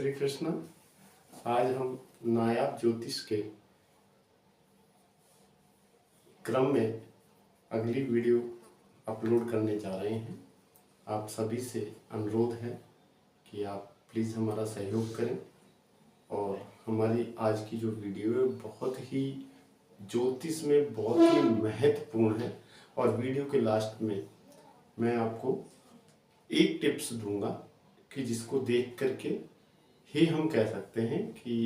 श्री कृष्ण। आज हम नायाब ज्योतिष के क्रम में अगली वीडियो अपलोड करने जा रहे हैं। आप सभी से अनुरोध है कि आप प्लीज़ हमारा सहयोग करें और हमारी आज की जो वीडियो है बहुत ही ज्योतिष में बहुत ही महत्वपूर्ण है। और वीडियो के लास्ट में मैं आपको एक टिप्स दूंगा कि जिसको देख करके ही हम कह सकते हैं कि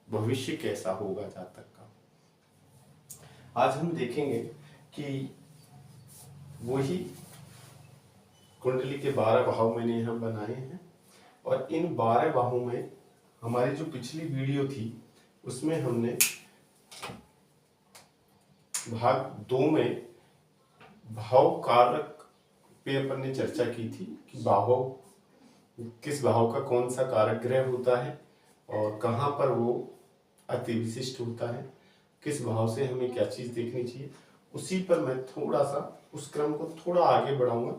भविष्य कैसा होगा जातक का। आज हम देखेंगे कि वही कुंडली के 12 भाव मैंने यहाँ बनाए हैं और इन 12 भावों में हमारी जो पिछली वीडियो थी उसमें हमने भाग 2 में भाव कारक पे अपन ने चर्चा की थी कि भाव किस भाव का कौन सा कारक ग्रह होता है और कहाँ पर वो अति विशिष्ट होता है, किस भाव से हमें क्या चीज़ देखनी चाहिए। उसी पर मैं थोड़ा सा उस क्रम को थोड़ा आगे बढ़ाऊंगा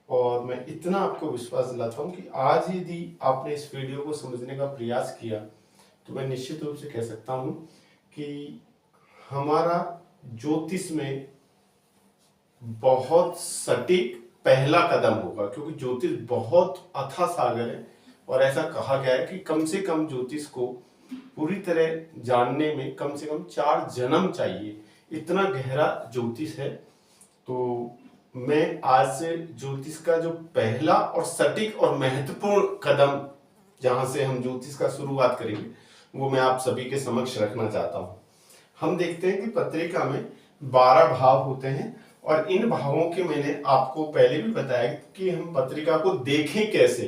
और मैं इतना आपको विश्वास दिलाता हूँ कि आज यदि आपने इस वीडियो को समझने का प्रयास किया तो मैं निश्चित रूप से कह सकता हूँ कि हमारा ज्योतिष में बहुत सटीक पहला कदम होगा, क्योंकि ज्योतिष बहुत अथाह सागर है और ऐसा कहा गया है कि कम से कम ज्योतिष को पूरी तरह जानने में कम से कम 4 जन्म चाहिए, इतना गहरा ज्योतिष है। तो मैं आज से ज्योतिष का जो पहला और सटीक और महत्वपूर्ण कदम जहां से हम ज्योतिष का शुरुआत करेंगे वो मैं आप सभी के समक्ष रखना चाहता हूं। हम देखते हैं कि पत्रिका में 12 भाव होते हैं और इन भावों के मैंने आपको पहले भी बताया कि हम पत्रिका को देखें कैसे।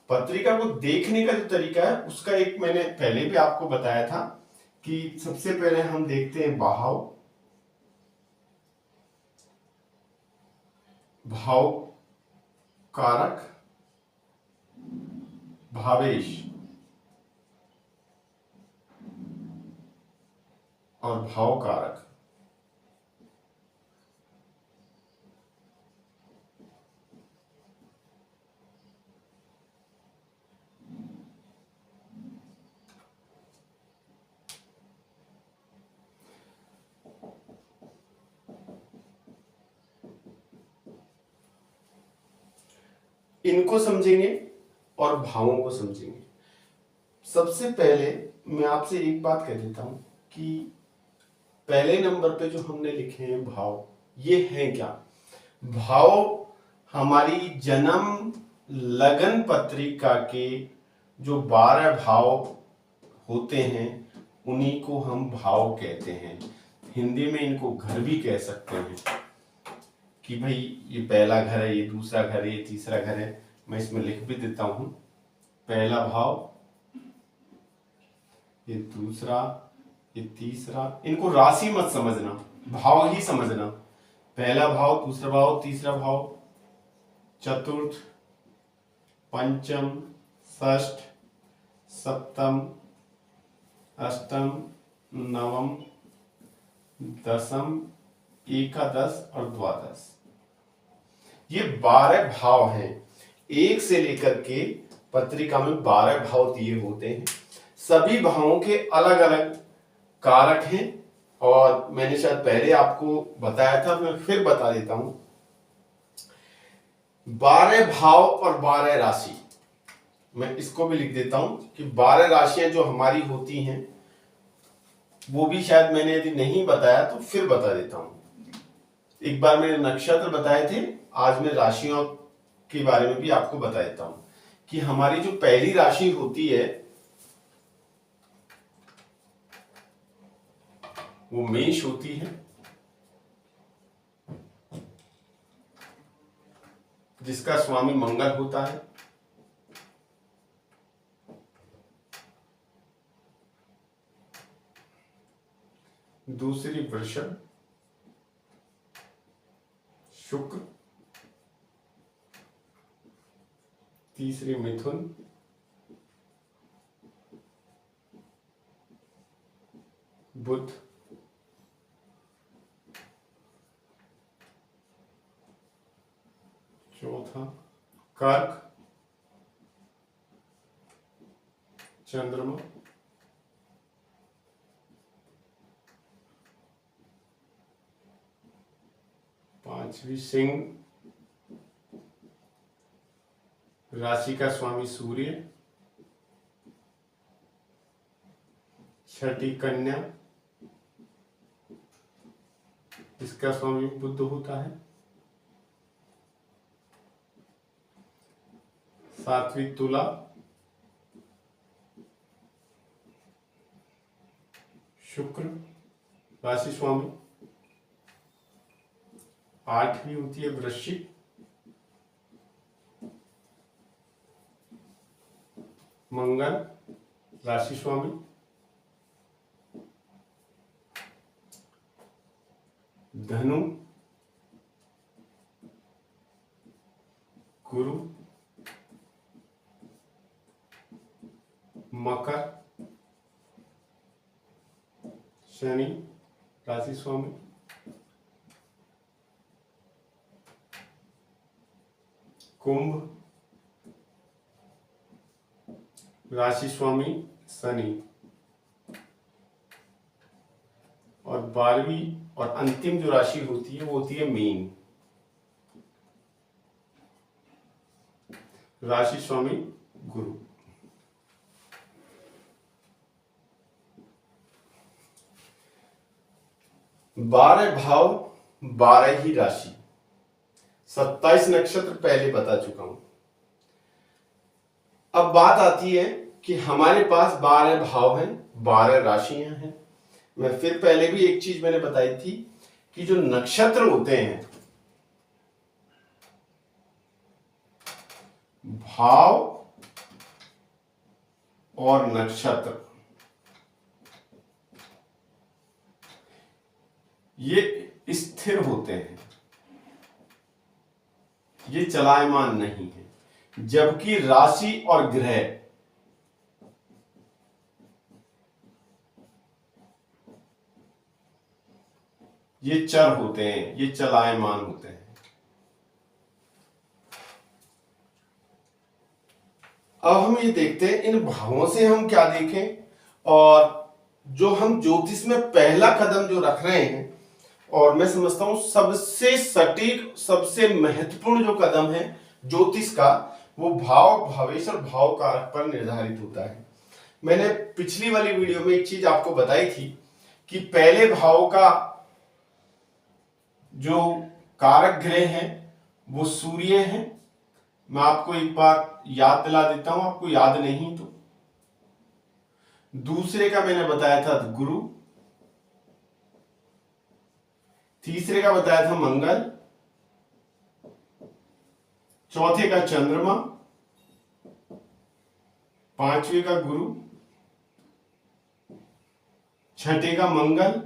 पत्रिका को देखने का जो तरीका है उसका एक मैंने पहले भी आपको बताया था कि सबसे पहले हम देखते हैं भाव, भाव कारक, भावेश और भाव कारक। इनको समझेंगे और भावों को समझेंगे। सबसे पहले मैं आपसे एक बात कह देता हूं कि पहले नंबर पे जो हमने लिखे हैं भाव, ये हैं क्या? भाव हमारी जन्म लगन पत्रिका के जो 12 भाव होते हैं उन्हीं को हम भाव कहते हैं। हिंदी में इनको घर भी कह सकते हैं कि भाई ये पहला घर है, ये दूसरा घर है, ये तीसरा घर है। मैं इसमें लिख भी देता हूं, पहला भाव, ये दूसरा, ये तीसरा। इनको राशि मत समझना, भाव ही समझना। पहला भाव, दूसरा भाव, तीसरा भाव, चतुर्थ, पंचम, षष्ठ, सप्तम, अष्टम, नवम, दसम, एकादश और द्वादश। ये 12 भाव हैं। 1 से लेकर के पत्रिका में 12 भाव दिए होते हैं। सभी भावों के अलग अलग कारक हैं और मैंने शायद पहले आपको बताया था, मैं फिर बता देता हूं। 12 भाव और 12 राशि, मैं इसको भी लिख देता हूं कि 12 राशियां जो हमारी होती हैं वो भी शायद मैंने यदि नहीं बताया तो फिर बता देता हूं। एक बार मैंने नक्षत्र बताए थे, आज मैं राशियों के बारे में भी आपको बता देता हूं कि हमारी जो पहली राशि होती है वो मेष होती है, जिसका स्वामी मंगल होता है। दूसरी वृषभ, शुक्र। तीसरी मिथुन, बुध। चौथा कर्क, चंद्रमा, पांचवी सिंह, राशि का स्वामी सूर्य, छठी कन्या, इसका स्वामी बुध होता है, सातवीं तुला, शुक्र राशि स्वामी, आठवीं होती है वृश्चिक, मंगल राशि स्वामी, धनु गुरु, मकर शनि राशि स्वामी, कुंभ राशि स्वामी शनि, और 12वीं और अंतिम जो राशि होती है वो होती है मीन, राशि स्वामी गुरु। बारह भाव 12 ही राशि, 27 नक्षत्र पहले बता चुका हूं। अब बात आती है कि हमारे पास 12 भाव हैं, 12 राशियां हैं। मैं फिर पहले भी एक चीज मैंने बताई थी कि जो नक्षत्र होते हैं, भाव और नक्षत्र, ये स्थिर होते हैं, ये चलायमान नहीं है, जबकि राशि और ग्रह ये चर होते हैं, ये चलायमान होते हैं। अब हम ये देखते हैं इन भावों से हम क्या देखें, और जो हम ज्योतिष में पहला कदम जो रख रहे हैं, और मैं समझता हूं सबसे सटीक, सबसे महत्वपूर्ण जो कदम है ज्योतिष का, वो भाव, भावेश और भाव कारक पर निर्धारित होता है। मैंने पिछली वाली वीडियो में एक चीज आपको बताई थी कि पहले भाव का जो कारक ग्रह है वो सूर्य है। मैं आपको एक बार याद दिला देता हूं, आपको याद नहीं तो। दूसरे का मैंने बताया था गुरु, तीसरे का बताया था मंगल, चौथे का चंद्रमा, पांचवे का गुरु, छठे का मंगल,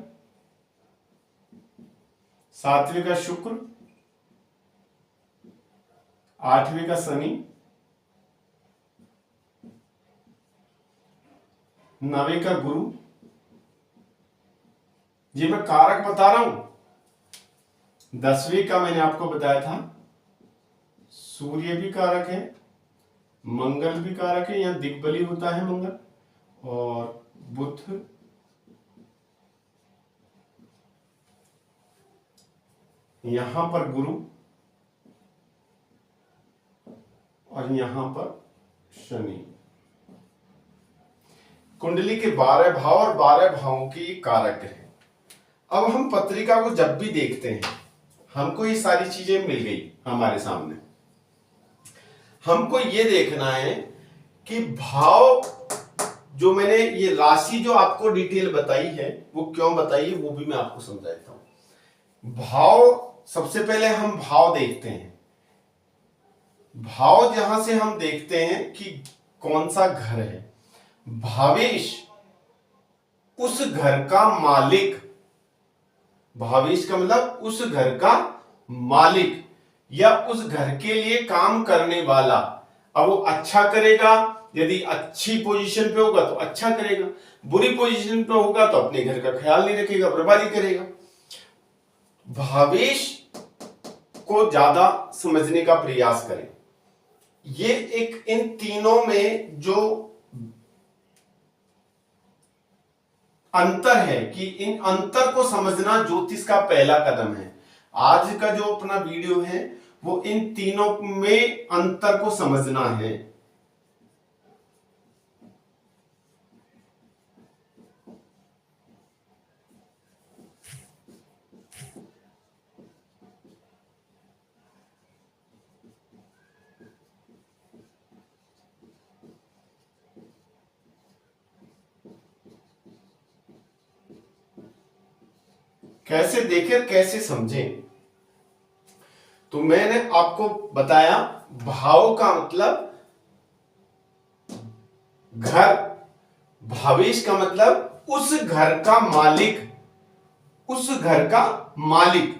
सातवें का शुक्र, आठवें का शनि, नवे का गुरु। ये मैं कारक बता रहा हूं। 10वें का मैंने आपको बताया था सूर्य भी कारक है, मंगल भी कारक है, यहां दिग्बली होता है मंगल, और बुध, यहां पर गुरु, और यहां पर शनि। कुंडली के 12 भाव और 12 भावों के कारक हैं। अब हम पत्रिका को जब भी देखते हैं, हमको ये सारी चीजें मिल गई हमारे सामने। हमको ये देखना है कि भाव, जो मैंने ये राशि जो आपको डिटेल बताई है वो क्यों बताई है, वो भी मैं आपको समझा देता हूं। भाव, सबसे पहले हम भाव देखते हैं। भाव जहां से हम देखते हैं कि कौन सा घर है, भावेश उस घर का मालिक, भावेश का मतलब उस घर का मालिक या उस घर के लिए काम करने वाला। अब वो अच्छा करेगा, यदि अच्छी पोजीशन पे होगा तो अच्छा करेगा, बुरी पोजीशन पे होगा तो अपने घर का ख्याल नहीं रखेगा, बर्बादी करेगा। भावेश को ज्यादा समझने का प्रयास करें। ये एक, इन तीनों में जो अंतर है कि इन अंतर को समझना ज्योतिष का पहला कदम है। आज का जो अपना वीडियो है वो इन तीनों में अंतर को समझना है। कैसे देखें, कैसे समझें? तो मैंने आपको बताया भाव का मतलब घर, भावेश का मतलब उस घर का मालिक, उस घर का मालिक।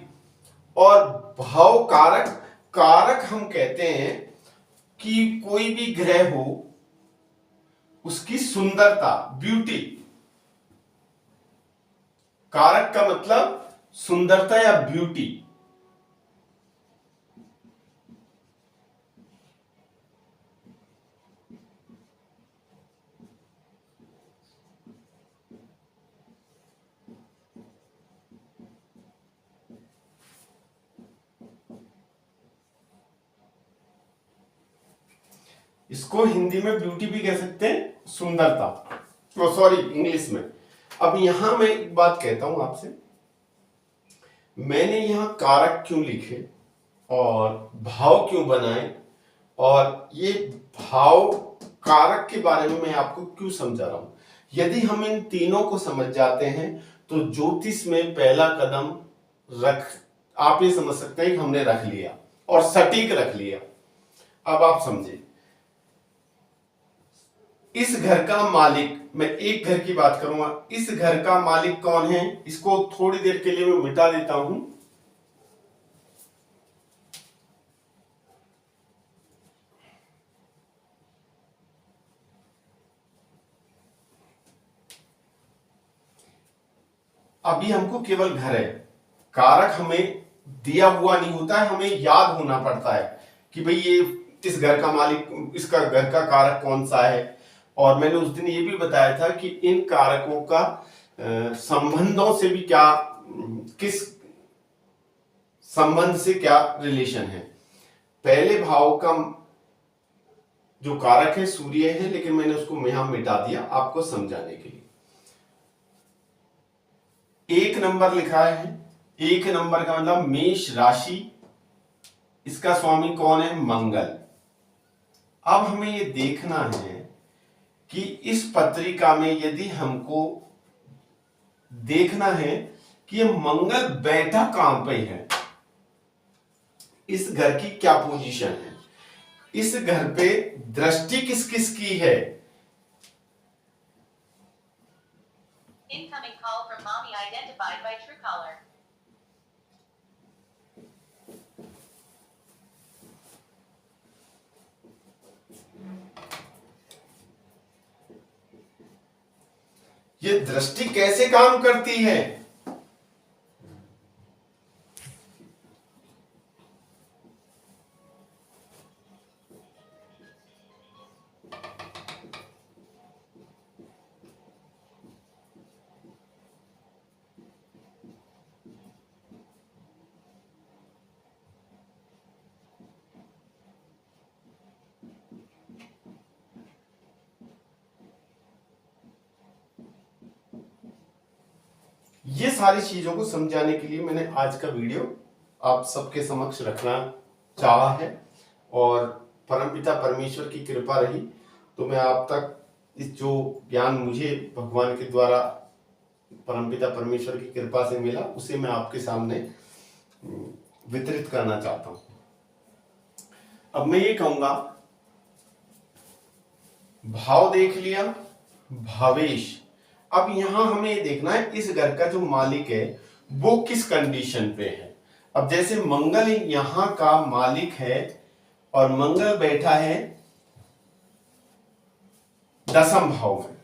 और भाव कारक, कारक हम कहते हैं कि कोई भी ग्रह हो उसकी सुंदरता, ब्यूटी। कारक का मतलब सुंदरता या ब्यूटी। इसको हिंदी में ब्यूटी भी कह सकते हैं, सुंदरता। तो सॉरी, इंग्लिश में। अब यहां मैं एक बात कहता हूं आपसे, मैंने यहां कारक क्यों लिखे और भाव क्यों बनाए, और ये भाव कारक के बारे में मैं आपको क्यों समझा रहा हूं। यदि हम इन तीनों को समझ जाते हैं तो ज्योतिष में पहला कदम रख, आप ये समझ सकते हैं कि हमने रख लिया और सटीक रख लिया। अब आप समझे, इस घर का मालिक, मैं एक घर की बात करूंगा, इस घर का मालिक कौन है, इसको थोड़ी देर के लिए मैं मिटा देता हूं। अभी हमको केवल घर है, कारक हमें दिया हुआ नहीं होता है, हमें याद होना पड़ता है कि भाई ये इस घर का मालिक, इसका घर का कारक कौन सा है। और मैंने उस दिन ये भी बताया था कि इन कारकों का संबंधों से भी क्या, किस संबंध से क्या रिलेशन है। पहले भाव का जो कारक है सूर्य है, लेकिन मैंने उसको यहां मिटा दिया आपको समझाने के लिए। एक नंबर लिखा है, एक नंबर का मतलब मेष राशि, इसका स्वामी कौन है, मंगल। अब हमें ये देखना है कि इस पत्रिका में यदि हमको देखना है कि ये मंगल बैठा कहां पे है, इस घर की क्या पोजीशन है, इस घर पे दृष्टि किस किस की है। Incoming call from mommy identified by Truecaller. ये दृष्टि कैसे काम करती है, ये सारी चीजों को समझाने के लिए मैंने आज का वीडियो आप सबके समक्ष रखना चाहा है। और परमपिता परमेश्वर की कृपा रही तो मैं आप तक इस जो ज्ञान मुझे भगवान के द्वारा, परमपिता परमेश्वर की कृपा से मिला, उसे मैं आपके सामने वितरित करना चाहता हूं। अब मैं ये कहूंगा, भाव देख लिया, भावेश। अब यहां हमें ये देखना है इस घर का जो मालिक है वो किस कंडीशन पे है। अब जैसे मंगल यहां का मालिक है और मंगल बैठा है दसम भाव में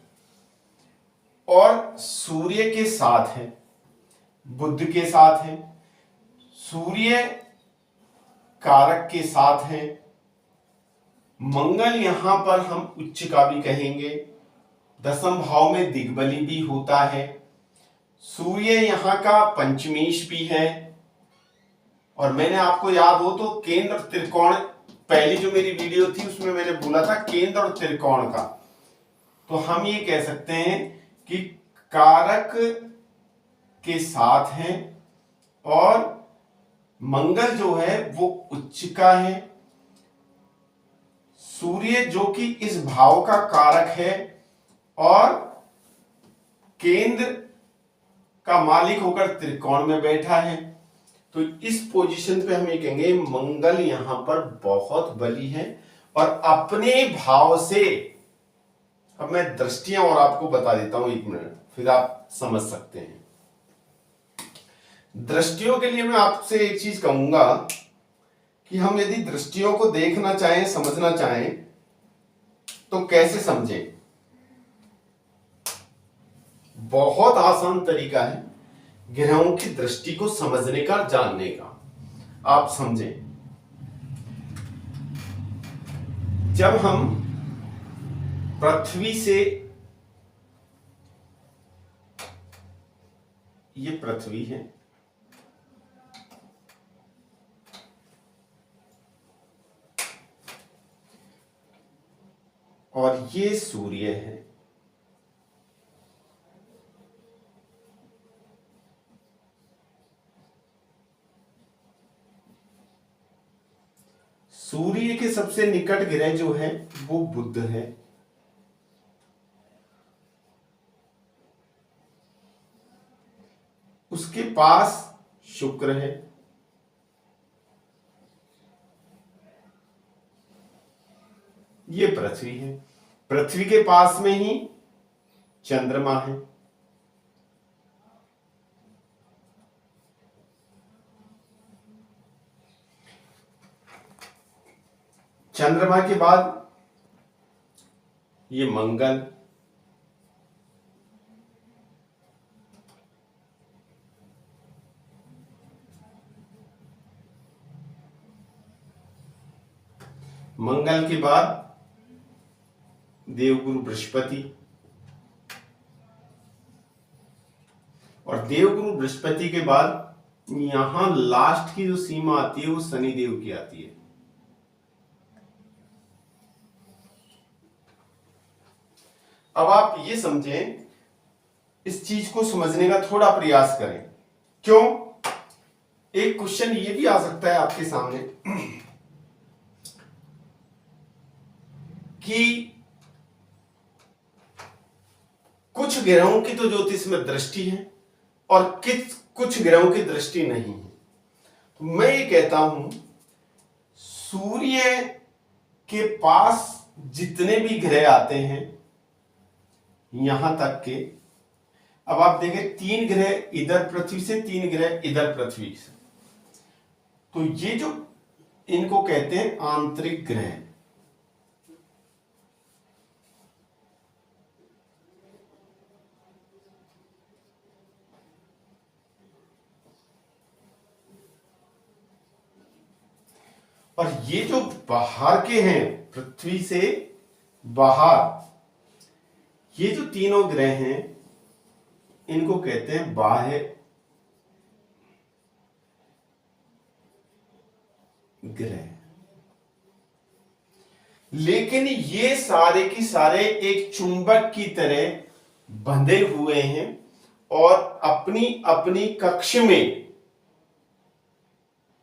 और सूर्य के साथ है, बुध के साथ है, सूर्य कारक के साथ है, मंगल यहां पर हम उच्च का भी कहेंगे, दसम भाव में दिग्बली भी होता है, सूर्य यहाँ का पंचमेश भी है, और मैंने आपको याद हो तो केंद्र त्रिकोण, पहली जो मेरी वीडियो थी उसमें मैंने बोला था केंद्र और त्रिकोण का, तो हम ये कह सकते हैं कि कारक के साथ है, और मंगल जो है वो उच्च का है, सूर्य जो कि इस भाव का कारक है और केंद्र का मालिक होकर त्रिकोण में बैठा है, तो इस पोजीशन पे हम ये कहेंगे मंगल यहां पर बहुत बली है और अपने भाव से। अब मैं दृष्टियां और आपको बता देता हूं, 1 मिनट, फिर आप समझ सकते हैं। दृष्टियों के लिए मैं आपसे एक चीज कहूंगा कि हम यदि दृष्टियों को देखना चाहें, समझना चाहें, तो कैसे समझें। बहुत आसान तरीका है ग्रहों की दृष्टि को समझने का, जानने का। आप समझें, जब हम पृथ्वी से, ये पृथ्वी है और ये सूर्य है, सूर्य के सबसे निकट ग्रह जो है वो बुध है, उसके पास शुक्र है, ये पृथ्वी है, पृथ्वी के पास में ही चंद्रमा है, चंद्रमा के बाद ये मंगल, मंगल के बाद देवगुरु बृहस्पति, और देवगुरु बृहस्पति के बाद यहां लास्ट की जो सीमा आती है वो शनिदेव की आती है। अब आप ये समझें, इस चीज को समझने का थोड़ा प्रयास करें। क्यों? एक क्वेश्चन ये भी आ सकता है आपके सामने कि कुछ ग्रहों की तो ज्योतिष में दृष्टि है और कुछ ग्रहों की दृष्टि नहीं है। तो मैं ये कहता हूं, सूर्य के पास जितने भी ग्रह आते हैं यहां तक के, अब आप देखें 3 ग्रह इधर पृथ्वी से, 3 ग्रह इधर पृथ्वी से, तो ये जो इनको कहते हैं आंतरिक ग्रह। और ये जो बाहर के हैं, पृथ्वी से बाहर, ये जो तीनों ग्रह हैं इनको कहते हैं बाह्य ग्रह। लेकिन ये सारे की सारे एक चुंबक की तरह बंधे हुए हैं और अपनी अपनी कक्ष में,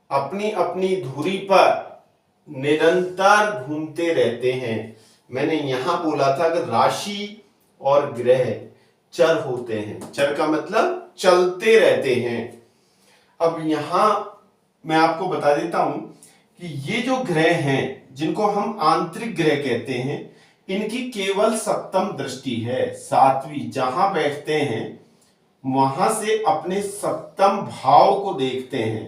अपनी अपनी धुरी पर निरंतर घूमते रहते हैं। मैंने यहां बोला था कि राशि और ग्रह चर होते हैं, चर का मतलब चलते रहते हैं। अब यहां मैं आपको बता देता हूं कि ये जो ग्रह हैं जिनको हम आंतरिक ग्रह कहते हैं, इनकी केवल सप्तम दृष्टि है, 7वीं, जहां बैठते हैं वहां से अपने सप्तम भाव को देखते हैं,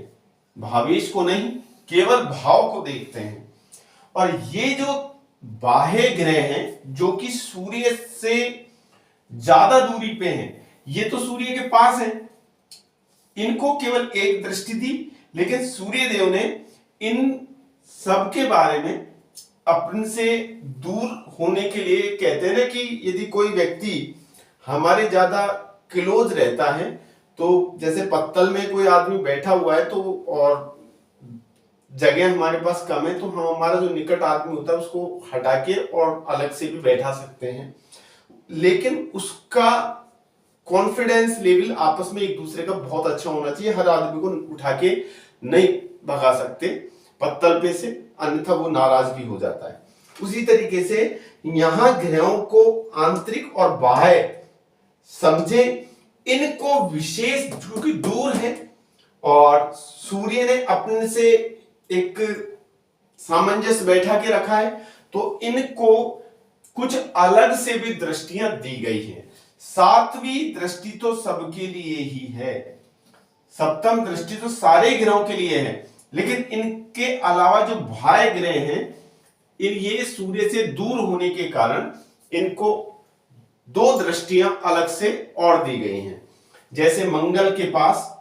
भावेश को नहीं, केवल भाव को देखते हैं। और ये जो बाह्य ग्रह हैं जो कि सूर्य से ज्यादा दूरी पे हैं, ये तो सूर्य के पास है, इनको केवल एक दृष्टि दी, लेकिन सूर्य देव ने इन सब के बारे में अपन से दूर होने के लिए, कहते हैं ना कि यदि कोई व्यक्ति हमारे ज्यादा क्लोज रहता है तो जैसे पत्तल में कोई आदमी बैठा हुआ है तो और जगह हमारे पास कम है तो हम हमारा जो निकट आदमी होता है उसको हटा के और अलग से भी बैठा सकते हैं, लेकिन उसका कॉन्फिडेंस लेवल आपस में एक दूसरे का बहुत अच्छा होना चाहिए। हर आदमी को उठा के नहीं भगा सकते पत्तल पे से, अन्यथा वो नाराज भी हो जाता है। उसी तरीके से यहां ग्रहों को आंतरिक और बाह्य समझे, इनको विशेष क्योंकि दूर है और सूर्य ने अपने से एक सामंजस्य बैठा के रखा है, तो इनको कुछ अलग से भी दृष्टियां दी गई हैं। सातवीं दृष्टि तो सबके लिए ही है, सप्तम दृष्टि तो सारे ग्रहों के लिए है, लेकिन इनके अलावा जो बाह्य ग्रह हैं ये सूर्य से दूर होने के कारण इनको दो दृष्टियां अलग से और दी गई हैं। जैसे मंगल के पास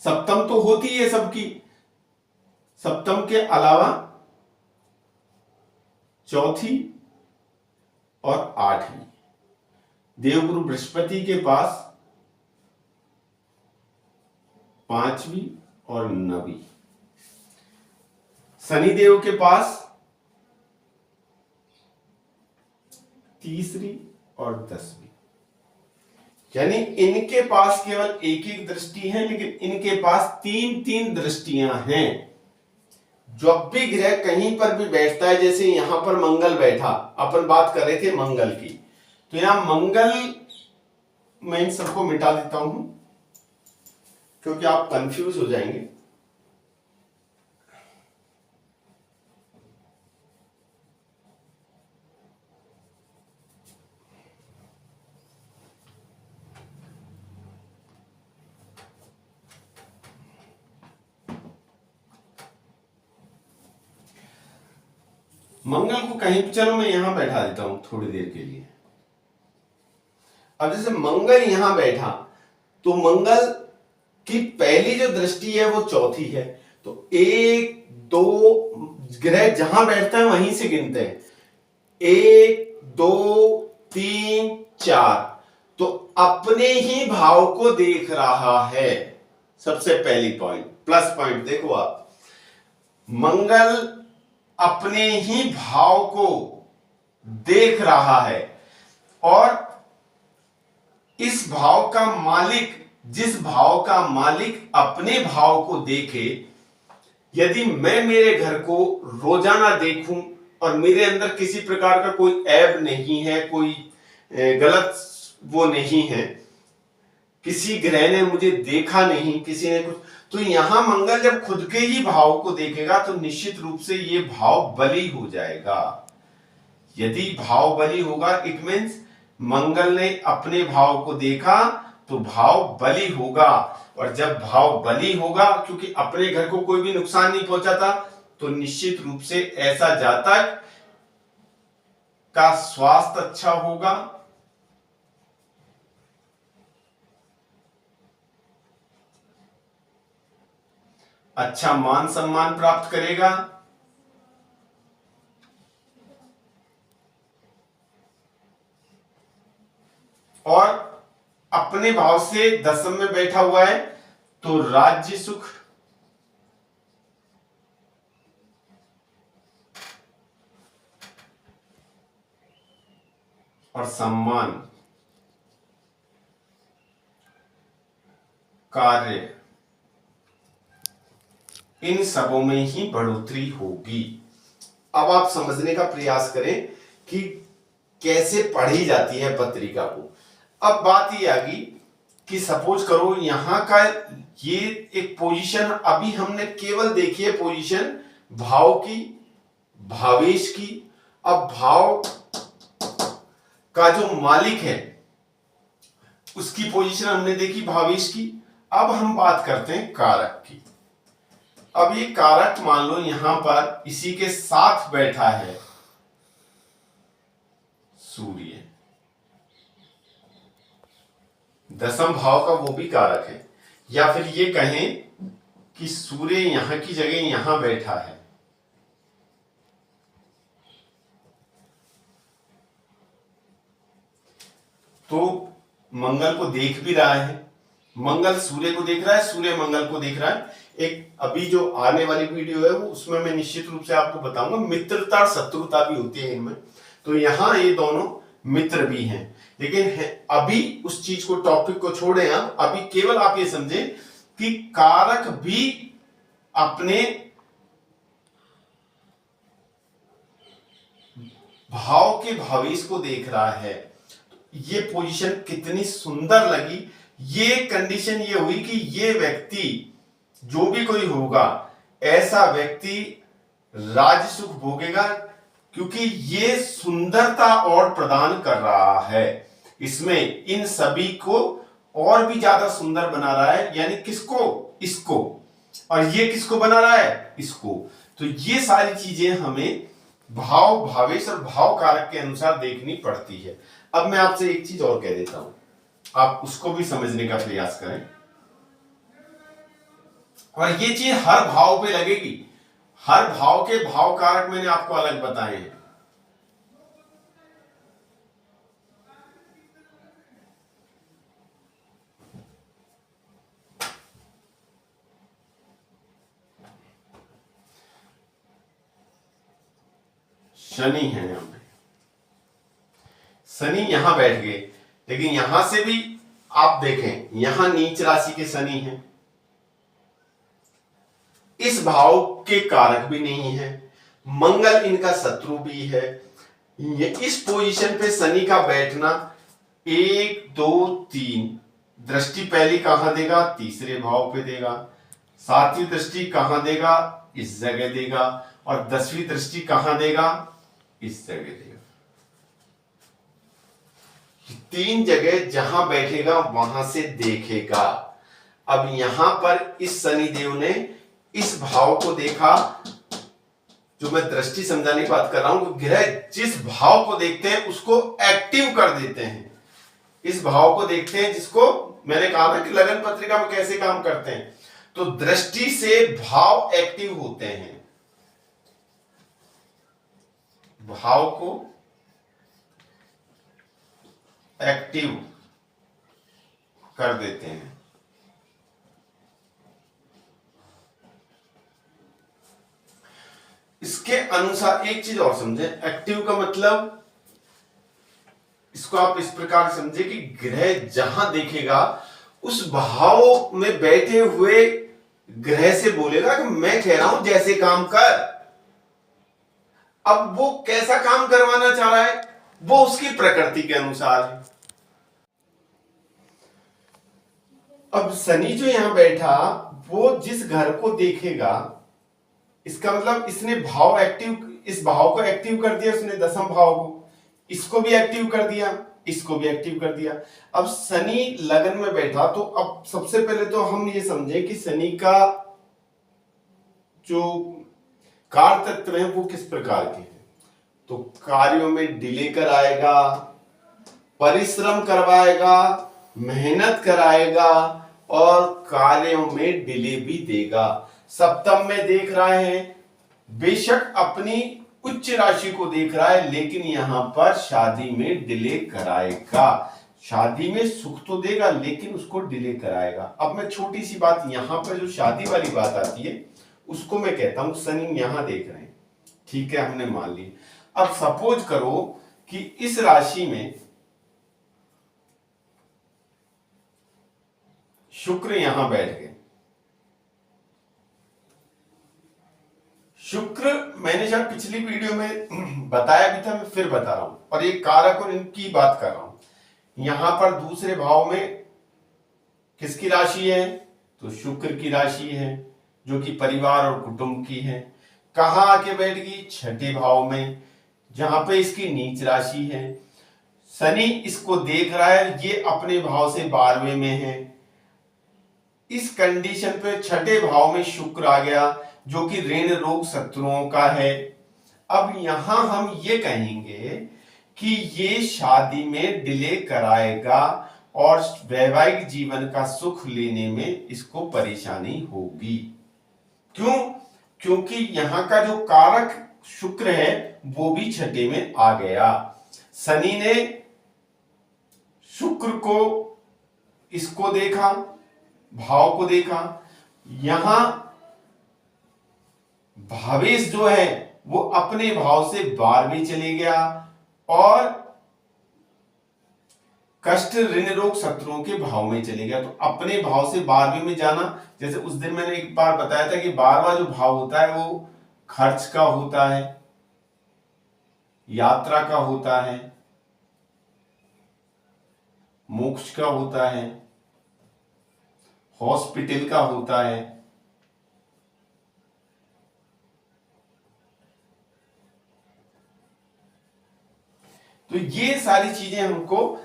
सप्तम तो होती है सबकी, सप्तम के अलावा चौथी और आठवीं। देवगुरु बृहस्पति के पास पांचवी और नवीं। शनिदेव के पास तीसरी और 10वीं। यानी इनके पास केवल एक एक दृष्टि है, लेकिन इनके पास तीन तीन दृष्टियां हैं। जब भी ग्रह कहीं पर भी बैठता है, जैसे यहां पर मंगल बैठा, अपन बात कर रहे थे मंगल की, तो यहां मंगल, मैं इन सबको मिटा देता हूं क्योंकि आप कंफ्यूज हो जाएंगे। मंगल को कहीं, चलो मैं यहां बैठा देता हूं थोड़ी देर के लिए। अब जैसे मंगल यहां बैठा तो मंगल की पहली जो दृष्टि है वो चौथी है, तो एक दो ग्रह जहां बैठता है वहीं से गिनते हैं, 1 2 3 4, तो अपने ही भाव को देख रहा है। सबसे पहली पॉइंट, प्लस पॉइंट देखो आप, मंगल अपने ही भाव को देख रहा है और इस भाव का मालिक, जिस भाव का मालिक अपने भाव को देखे, यदि मैं मेरे घर को रोजाना देखूं और मेरे अंदर किसी प्रकार का कोई ऐब नहीं है, कोई गलत वो नहीं है, किसी ग्रह ने मुझे देखा नहीं, किसी ने कुछ, तो यहां मंगल जब खुद के ही भाव को देखेगा तो निश्चित रूप से ये भाव बली हो जाएगा। यदि भाव बली होगा, इट मीन्स मंगल ने अपने भाव को देखा तो भाव बली होगा, और जब भाव बली होगा, क्योंकि अपने घर को कोई भी नुकसान नहीं पहुंचाता, तो निश्चित रूप से ऐसा जातक का स्वास्थ्य अच्छा होगा, अच्छा मान सम्मान प्राप्त करेगा, और अपने भाव से दसम में बैठा हुआ है तो राज्य सुख, और सम्मान, कार्य, इन सबों में ही बढ़ोतरी होगी। अब आप समझने का प्रयास करें कि कैसे पढ़ी जाती है पत्रिका को। अब बात ये आ गई कि सपोज करो यहां का ये एक पोजीशन अभी हमने केवल देखी है, पोजीशन भाव की, भावेश की। अब भाव का जो मालिक है उसकी पोजीशन हमने देखी भावेश की। अब हम बात करते हैं कारक की। अब ये कारक मान लो यहां पर इसी के साथ बैठा है सूर्य, दसम भाव का वो भी कारक है, या फिर ये कहें कि सूर्य यहां की जगह यहां बैठा है, तो मंगल को देख भी रहा है, मंगल सूर्य को देख रहा है, सूर्य मंगल को देख रहा है। एक अभी जो आने वाली वीडियो है वो उसमें मैं निश्चित रूप से आपको बताऊंगा मित्रता और शत्रुता भी होती है इनमें। तो यहाँ ये दोनों मित्र भी हैं, लेकिन अभी उस चीज को, टॉपिक को छोड़े हम, अभी केवल आप ये समझे कि कारक भी अपने भाव के भावेश को देख रहा है। ये पोजीशन कितनी सुंदर लगी। ये कंडीशन ये हुई कि ये व्यक्ति, जो भी कोई होगा, ऐसा व्यक्ति राज सुख भोगेगा, क्योंकि ये सुंदरता और प्रदान कर रहा है। इसमें इन सभी को और भी ज्यादा सुंदर बना रहा है, यानी किसको? इसको। और ये किसको बना रहा है? इसको। तो ये सारी चीजें हमें भाव, भावेश और भाव कारक के अनुसार देखनी पड़ती है। अब मैं आपसे एक चीज और कह देता हूं, आप उसको भी समझने का प्रयास करें। और ये चीज हर भाव पे लगेगी। हर भाव के भाव कारक मैंने आपको अलग बताए हैं। शनि है यहां पे, शनि यहां बैठ गए, लेकिन यहां से भी आप देखें, यहां नीच राशि के शनि हैं, इस भाव के कारक भी नहीं है, मंगल इनका शत्रु भी है। ये इस पोजीशन पे शनि का बैठना 1 2 3 दृष्टि पहली कहां देगा? तीसरे भाव पे देगा। 7वीं दृष्टि कहां देगा? इस जगह देगा। और 10वीं दृष्टि कहां देगा? इस जगह देगा। 3 जगह जहां बैठेगा वहां से देखेगा। अब यहां पर इस शनि देव ने इस भाव को देखा, जो मैं दृष्टि समझाने की बात कर रहा हूं, ग्रह जिस भाव को देखते हैं उसको एक्टिव कर देते हैं। इस भाव को देखते हैं जिसको मैंने कहा ना कि लगन पत्रिका में कैसे काम करते हैं, तो दृष्टि से भाव एक्टिव होते हैं, भाव को एक्टिव कर देते हैं। इसके अनुसार एक चीज और समझे, एक्टिव का मतलब, इसको आप इस प्रकार समझे कि ग्रह जहां देखेगा उस भाव में बैठे हुए ग्रह से बोलेगा कि मैं कह रहा हूं जैसे काम कर। अब वो कैसा काम करवाना चाह रहा है, वो उसकी प्रकृति के अनुसार है। अब शनि जो यहां बैठा, वो जिस घर को देखेगा, इसका मतलब इसने भाव एक्टिव, इस भाव को एक्टिव कर दिया उसने, दसम भाव को, इसको भी एक्टिव कर दिया, इसको भी एक्टिव कर दिया। अब शनि लगन में बैठा, तो अब सबसे पहले तो हम ये समझे कि शनि का जो कार्य तत्व है वो किस प्रकार के हैं। तो कार्यों में डिले कराएगा, परिश्रम करवाएगा, मेहनत कराएगा और कार्यों में डिले भी देगा। सप्तम में देख रहे हैं, बेशक अपनी उच्च राशि को देख रहा है, लेकिन यहां पर शादी में डिले कराएगा। शादी में सुख तो देगा लेकिन उसको डिले कराएगा। अब मैं छोटी सी बात, यहां पर जो शादी वाली बात आती है उसको मैं कहता हूं शनि यहां देख रहे हैं, ठीक है, हमने मान ली। अब सपोज करो कि इस राशि में शुक्र यहां बैठ गए। शुक्र मैंने शायद पिछली वीडियो में बताया भी था, मैं फिर बता रहा हूं, और ये कारक और इनकी बात कर रहा हूं। यहां पर दूसरे भाव में किसकी राशि है? तो शुक्र की राशि है, जो कि परिवार और कुटुंब की है। कहां आके बैठ गई? छठे भाव में, जहां पे इसकी नीच राशि है। शनि इसको देख रहा है, ये अपने भाव से 12वें में है। इस कंडीशन पे छठे भाव में शुक्र आ गया, जो कि ऋण रोग शत्रुओं का है। अब यहां हम ये कहेंगे कि ये शादी में डिले कराएगा और वैवाहिक जीवन का सुख लेने में इसको परेशानी होगी। क्यों? क्योंकि यहां का जो कारक शुक्र है वो भी छठे में आ गया। शनि ने शुक्र को इसको देखा, भाव को देखा, यहां भावेश जो है वो अपने भाव से 12वें चले गया और कष्ट ऋण रोग शत्रुओं के भाव में चले गया। तो अपने भाव से 12वें में जाना, जैसे उस दिन मैंने एक बार बताया था कि 12वां जो भाव होता है वो खर्च का होता है, यात्रा का होता है, मोक्ष का होता है, हॉस्पिटल का होता है। तो ये सारी चीजें हमको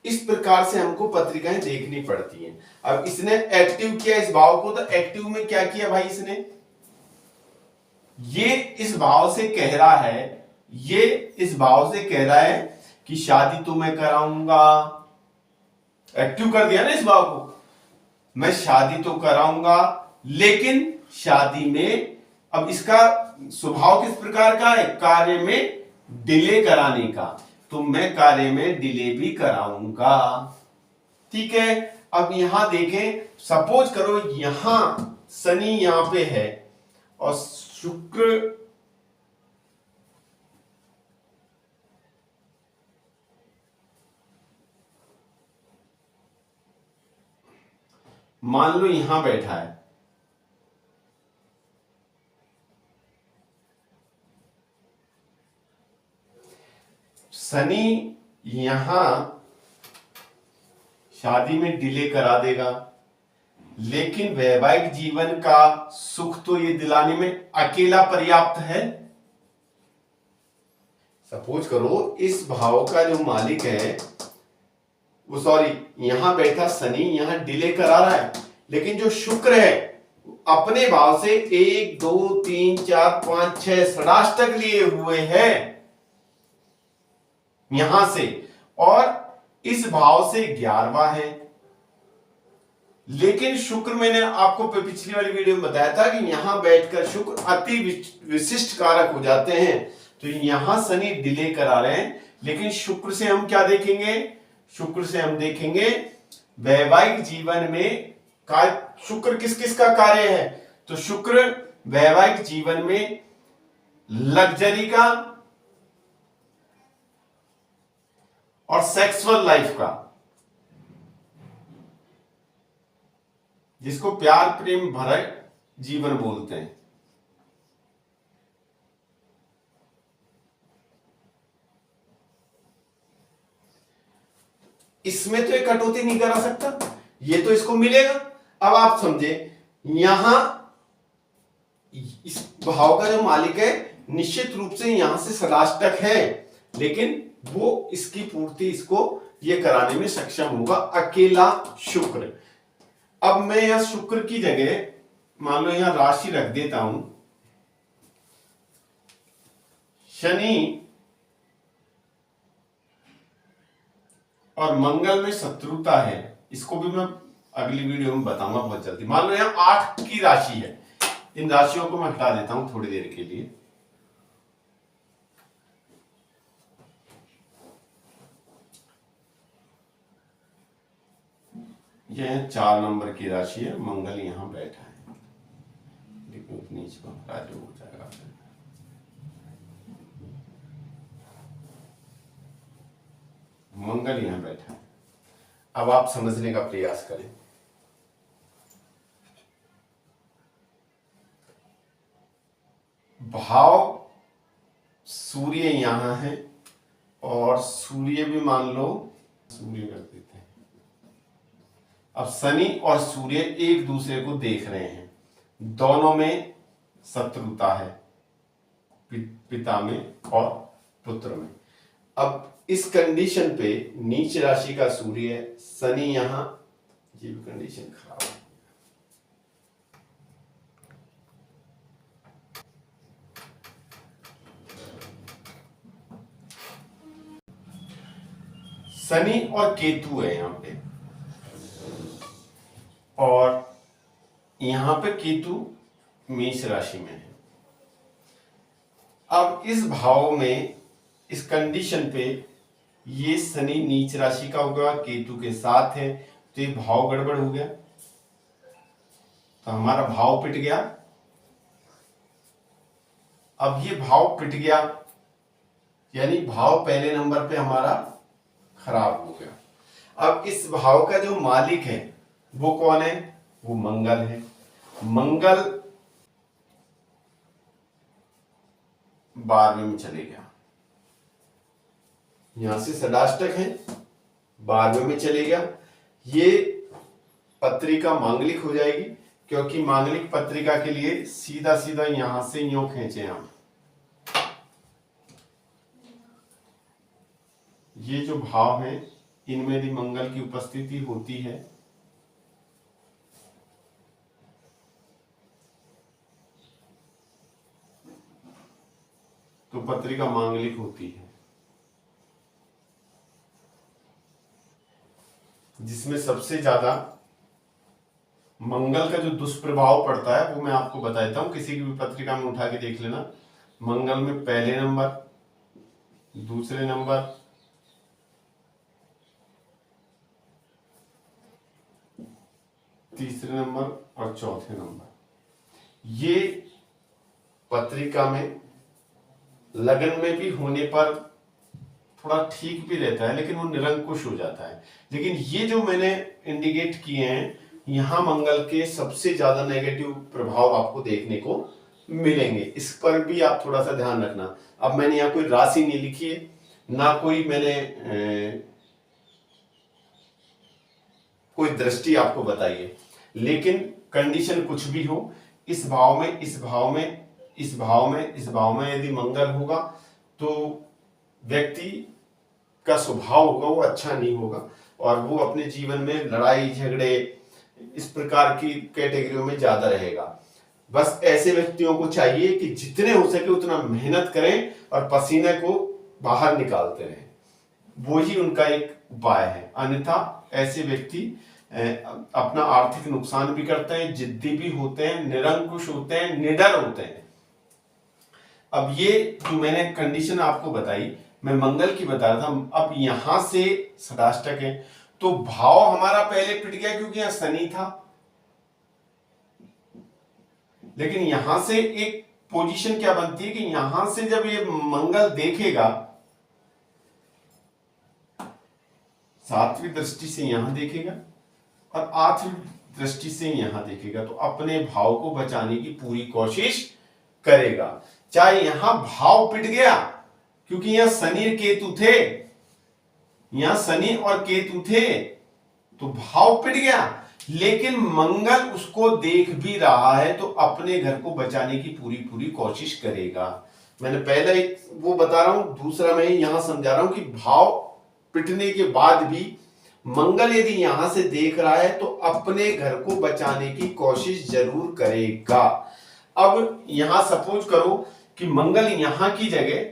इस प्रकार से हमको पत्रिकाएं देखनी पड़ती हैं। अब इसने एक्टिव किया इस भाव को, तो एक्टिव में क्या किया भाई इसने, ये इस भाव से कह रहा है, ये इस भाव से कह रहा है कि शादी तो मैं कराऊंगा। एक्टिव कर दिया ना इस भाव को, मैं शादी तो कराऊंगा, लेकिन शादी में अब इसका स्वभाव किस प्रकार का है, कार्य में डिले कराने का, तो मैं कार्य में डिले भी कराऊंगा। ठीक है। अब यहां देखें, सपोज करो यहां शनि यहां पे है और शुक्र मान लो यहां बैठा है, शनि यहां शादी में डिले करा देगा, लेकिन वैवाहिक जीवन का सुख तो ये दिलाने में अकेला पर्याप्त है। सपोज करो इस भाव का जो मालिक है वो, सॉरी यहां बैठा शनि यहां डिले करा रहा है, लेकिन जो शुक्र है अपने भाव से 1 2 3 4 5 6 षडाष्टक लिए हुए हैं यहां से, और इस भाव से 11वां है। लेकिन शुक्र, मैंने आपको पिछली वाली वीडियो में बताया था कि यहां बैठकर शुक्र अति विशिष्ट कारक हो जाते हैं, तो यहां शनि डिले करा रहे हैं, लेकिन शुक्र से हम क्या देखेंगे, शुक्र से हम देखेंगे वैवाहिक जीवन में शुक्र किस किस का कार्य है, तो शुक्र वैवाहिक जीवन में लग्जरी का और सेक्सुअल लाइफ का, जिसको प्यार प्रेम भरा जीवन बोलते हैं, इसमें तो एक कटौती नहीं करा सकता, ये तो इसको मिलेगा। अब आप समझे, यहां इस भाव का जो मालिक है निश्चित रूप से यहां से षडाष्टक है, लेकिन वो इसकी पूर्ति इसको ये कराने में सक्षम होगा अकेला शुक्र। अब मैं यहां शुक्र की जगह मान लो यहां राशि रख देता हूं, शनि और मंगल में शत्रुता है, इसको भी मैं अगली वीडियो में बताऊंगा बहुत जल्दी। मान लो यहां 8 की राशि है, इन राशियों को मैं हटा देता हूं थोड़ी देर के लिए। यह 4 नंबर की राशि है, मंगल यहां बैठा है, लेकिन नीचे को राजू हो जाएगा। मंगल यहां बैठा है। अब आप समझने का प्रयास करें, भाव सूर्य यहां है और सूर्य भी मान लो सूर्य कर देते हैं। अब शनि और सूर्य एक दूसरे को देख रहे हैं, दोनों में शत्रुता है, पिता में और पुत्र में। अब इस कंडीशन पे नीच राशि का सूर्य, शनि यहां, ये भी कंडीशन खराब है। शनि और केतु है यहां पे, और यहां पे केतु मेष राशि में है। अब इस भाव में, इस कंडीशन पे ये शनि नीच राशि का होगा, केतु के साथ है, तो ये भाव गड़बड़ हो गया, तो हमारा भाव पिट गया। अब ये भाव पिट गया यानी भाव पहले नंबर पे हमारा खराब हो गया। अब इस भाव का जो मालिक है वो कौन है? वो मंगल है। मंगल 12वें में चले गया, यहां से षडाष्टक है, 12वें में चले गया। ये पत्रिका मांगलिक हो जाएगी, क्योंकि मांगलिक पत्रिका के लिए सीधा सीधा यहां से यूं खींचे हम, ये जो भाव है इनमें यदि मंगल की उपस्थिति होती है तो पत्रिका मांगलिक होती है, जिसमें सबसे ज्यादा मंगल का जो दुष्प्रभाव पड़ता है वो मैं आपको बता देता हूं। किसी की भी पत्रिका में उठा के देख लेना, मंगल में पहले नंबर, दूसरे नंबर, तीसरे नंबर और चौथे नंबर, ये पत्रिका में लगन में भी होने पर थोड़ा ठीक भी रहता है, लेकिन वो निरंकुश हो जाता है। लेकिन ये जो मैंने इंडिकेट किए हैं, यहां मंगल के सबसे ज्यादा नेगेटिव प्रभाव आपको देखने को मिलेंगे। इस पर भी आप थोड़ा सा ध्यान रखना। अब मैंने यहाँ कोई राशि नहीं लिखी है, ना कोई मैंने कोई दृष्टि आपको बताई है, लेकिन कंडीशन कुछ भी हो, इस भाव में, इस भाव में, इस भाव में, इस भाव में यदि मंगल होगा तो व्यक्ति का स्वभाव होगा वो अच्छा नहीं होगा, और वो अपने जीवन में लड़ाई झगड़े इस प्रकार की कैटेगरियों में ज्यादा रहेगा। बस ऐसे व्यक्तियों को चाहिए कि जितने हो सके उतना मेहनत करें और पसीने को बाहर निकालते रहें, वो ही उनका एक उपाय है। अन्यथा ऐसे व्यक्ति अपना आर्थिक नुकसान भी करते हैं, जिद्दी भी होते हैं, निरंकुश होते हैं, निडर होते हैं। अब ये जो मैंने कंडीशन आपको बताई, मैं मंगल की बता रहा था। अब यहां से षडाष्टक है, तो भाव हमारा पहले पिट गया क्योंकि यहां शनि था, लेकिन यहां से एक पोजीशन क्या बनती है कि यहां से जब ये मंगल देखेगा, सातवीं दृष्टि से यहां देखेगा और आठवीं दृष्टि से यहां देखेगा, तो अपने भाव को बचाने की पूरी कोशिश करेगा। चाहे यहां भाव पिट गया क्योंकि यहां शनि केतु थे, यहां शनि और केतु थे तो भाव पिट गया, लेकिन मंगल उसको देख भी रहा है तो अपने घर को बचाने की पूरी पूरी कोशिश करेगा। मैंने पहले एक वो बता रहा हूं, दूसरा मैं यहां समझा रहा हूं कि भाव पिटने के बाद भी मंगल यदि यहां से देख रहा है तो अपने घर को बचाने की कोशिश जरूर करेगा। अब यहां सपोज करो कि मंगल यहां की जगह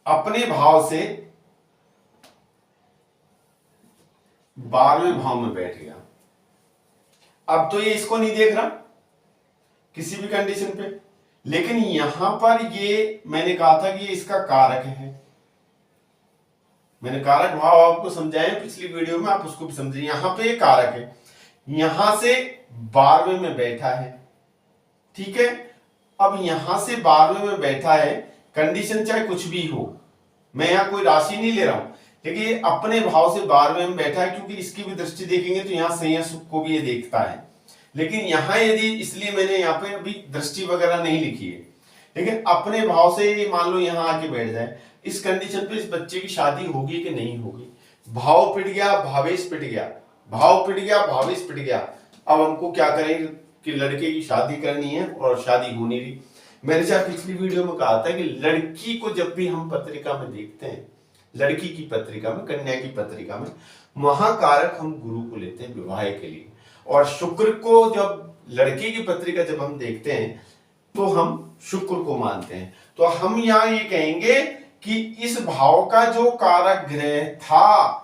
अपने भाव से 12वें भाव में बैठ गया। अब तो ये इसको नहीं देख रहा किसी भी कंडीशन पे, लेकिन यहां पर ये मैंने कहा था कि ये इसका कारक है। मैंने कारक भाव आपको समझाया पिछली वीडियो में, आप उसको भी समझिए। यहां पे ये कारक है, यहां से 12वें में बैठा है, ठीक है। अब यहां से 12वें में बैठा है, कंडीशन चाहे कुछ भी हो, मैं यहां कोई राशि नहीं ले रहा हूं, लेकिन ये अपने भाव से 12वें में बैठा है, क्योंकि इसकी भी दृष्टि देखेंगे तो यहां संयोग सुख को भी ये देखता है। लेकिन यहां यदि, इसलिए मैंने यहाँ पे अभी दृष्टि वगैरह नहीं लिखी है, लेकिन अपने भाव से ये मान लो यहां आके बैठ जाए, इस कंडीशन पे इस बच्चे की शादी होगी कि नहीं होगी। भाव पिट गया, भावेश पिट गया, भाव पिट गया, भावेश पिट गया। अब हमको क्या करें कि लड़के की शादी करनी है और शादी हो नहीं रही। मैंने शायद पिछली वीडियो में कहा था कि लड़की को जब भी हम पत्रिका में देखते हैं, लड़की की पत्रिका में, कन्या की पत्रिका में, वहां कारक हम गुरु को लेते हैं विवाह के लिए, और शुक्र को जब लड़की की पत्रिका जब हम देखते हैं तो हम शुक्र को मानते हैं। तो हम यहां ये कहेंगे कि इस भाव का जो कारक ग्रह था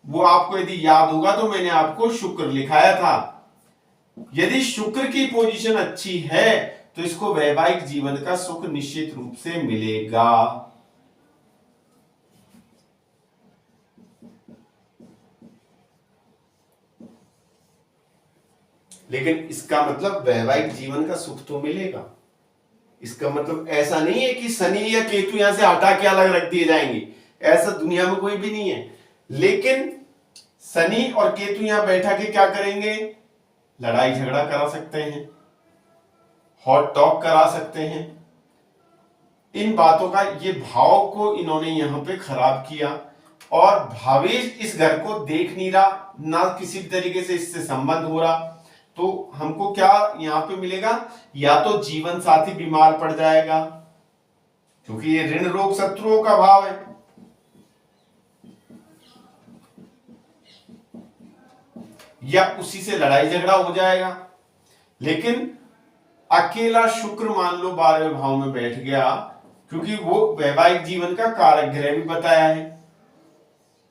वो आपको यदि याद होगा तो मैंने आपको शुक्र लिखाया था। यदि शुक्र की पोजीशन अच्छी है तो इसको वैवाहिक जीवन का सुख निश्चित रूप से मिलेगा। लेकिन इसका मतलब वैवाहिक जीवन का सुख तो मिलेगा। इसका मतलब ऐसा नहीं है कि शनि या केतु यहां से हटा के अलग रख दिए जाएंगे, ऐसा दुनिया में कोई भी नहीं है। लेकिन शनि और केतु यहां बैठा के क्या करेंगे? लड़ाई झगड़ा करा सकते हैं, हॉट टॉक करा सकते हैं। इन बातों का, ये भाव को इन्होंने यहां पे खराब किया और भावेश इस घर को देख नहीं रहा, ना किसी भी तरीके से इससे संबंध हो रहा। तो हमको क्या यहां पे मिलेगा? या तो जीवन साथी बीमार पड़ जाएगा, क्योंकि ये ऋण रोग शत्रुओं का भाव है, या उसी से लड़ाई झगड़ा हो जाएगा। लेकिन अकेला शुक्र मान लो 12वें भाव में बैठ गया, क्योंकि वो वैवाहिक जीवन का कारक ग्रह भी बताया है,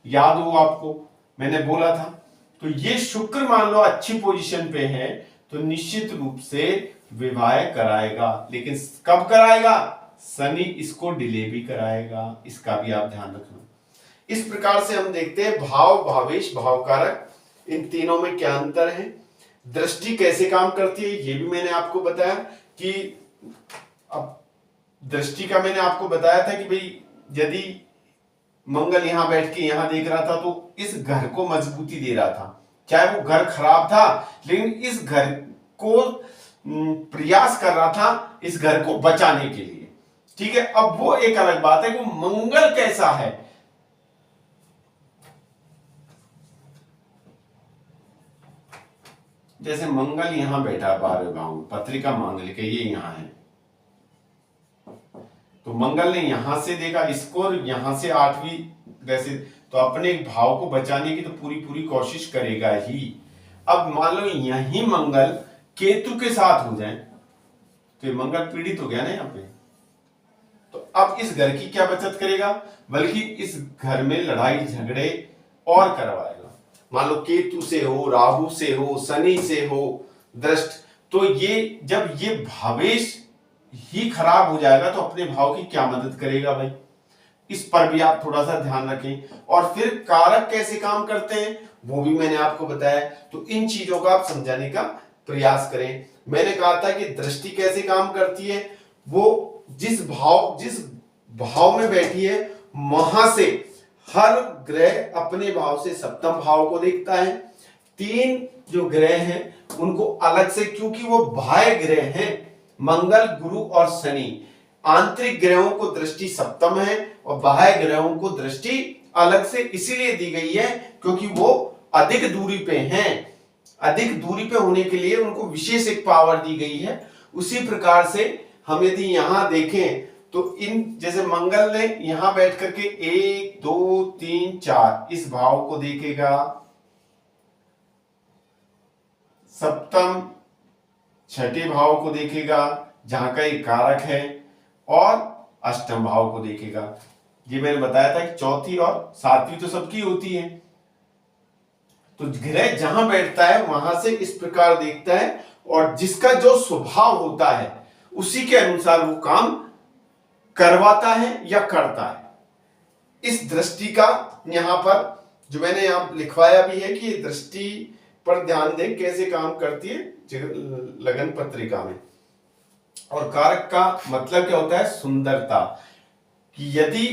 याद हो आपको मैंने बोला था। तो ये शुक्र मान लो अच्छी पोजीशन पे है तो निश्चित रूप से विवाह कराएगा। लेकिन कब कराएगा? शनि इसको डिले भी कराएगा, इसका भी आप ध्यान रखना। इस प्रकार से हम देखते हैं भाव, भावेश, भाव कारक, इन तीनों में क्या अंतर है, दृष्टि कैसे काम करती है ये भी मैंने आपको बताया। कि अब दृष्टि का मैंने आपको बताया था कि भाई यदि मंगल यहां बैठ के यहां देख रहा था तो इस घर को मजबूती दे रहा था, चाहे वो घर खराब था लेकिन इस घर को प्रयास कर रहा था इस घर को बचाने के लिए। ठीक है, अब वो एक अलग बात है कि मंगल कैसा है। जैसे मंगल यहां बैठा 12वें भाव में, पत्रिका मांगलिक है, ये यहां है, तो मंगल ने यहां से देखा इसको और यहां से 8वीं वैसे, तो अपने भाव को बचाने की तो पूरी पूरी कोशिश करेगा ही। अब मान लो यही मंगल केतु के साथ हो जाए तो ये मंगल पीड़ित हो गया ना यहाँ पे, तो अब इस घर की क्या बचत करेगा, बल्कि इस घर में लड़ाई झगड़े और करवाएगा। मान लो केतु से हो, राहु से हो, शनि से हो दृष्ट, तो ये जब ये भावेश ही खराब हो जाएगा तो अपने भाव की क्या मदद करेगा भाई, इस पर भी आप थोड़ा सा ध्यान रखें। और फिर कारक कैसे काम करते हैं वो भी मैंने आपको बताया, तो इन चीजों का आप समझाने का प्रयास करें। मैंने कहा था कि दृष्टि कैसे काम करती है, वो जिस भाव में बैठी है वहां से हर ग्रह अपने भाव से सप्तम भाव को देखता है। 3 जो ग्रह हैं उनको अलग से, क्योंकि वो बाह्य ग्रह हैं, मंगल, गुरु और शनि, आंतरिक ग्रहों को दृष्टि सप्तम है और बाह्य ग्रहों को दृष्टि अलग से इसीलिए दी गई है क्योंकि वो अधिक दूरी पे हैं। अधिक दूरी पे होने के लिए उनको विशेष एक पावर दी गई है। उसी प्रकार से हम यदि यहां देखें तो इन जैसे मंगल ने यहां बैठ करके 1 2 3 4 इस भाव को देखेगा, सप्तम 6ठे भाव को देखेगा जहां का एक कारक है, और अष्टम भाव को देखेगा। ये मैंने बताया था कि चौथी और 7वीं तो सबकी होती है, तो ग्रह जहां बैठता है वहां से इस प्रकार देखता है और जिसका जो स्वभाव होता है उसी के अनुसार वो काम करवाता है या करता है। इस दृष्टि का यहां पर जो मैंने यहां लिखवाया भी है कि ये दृष्टि पर ध्यान दें कैसे काम करती है लगन पत्रिका में। और कारक का मतलब क्या होता है, सुंदरता। कि यदि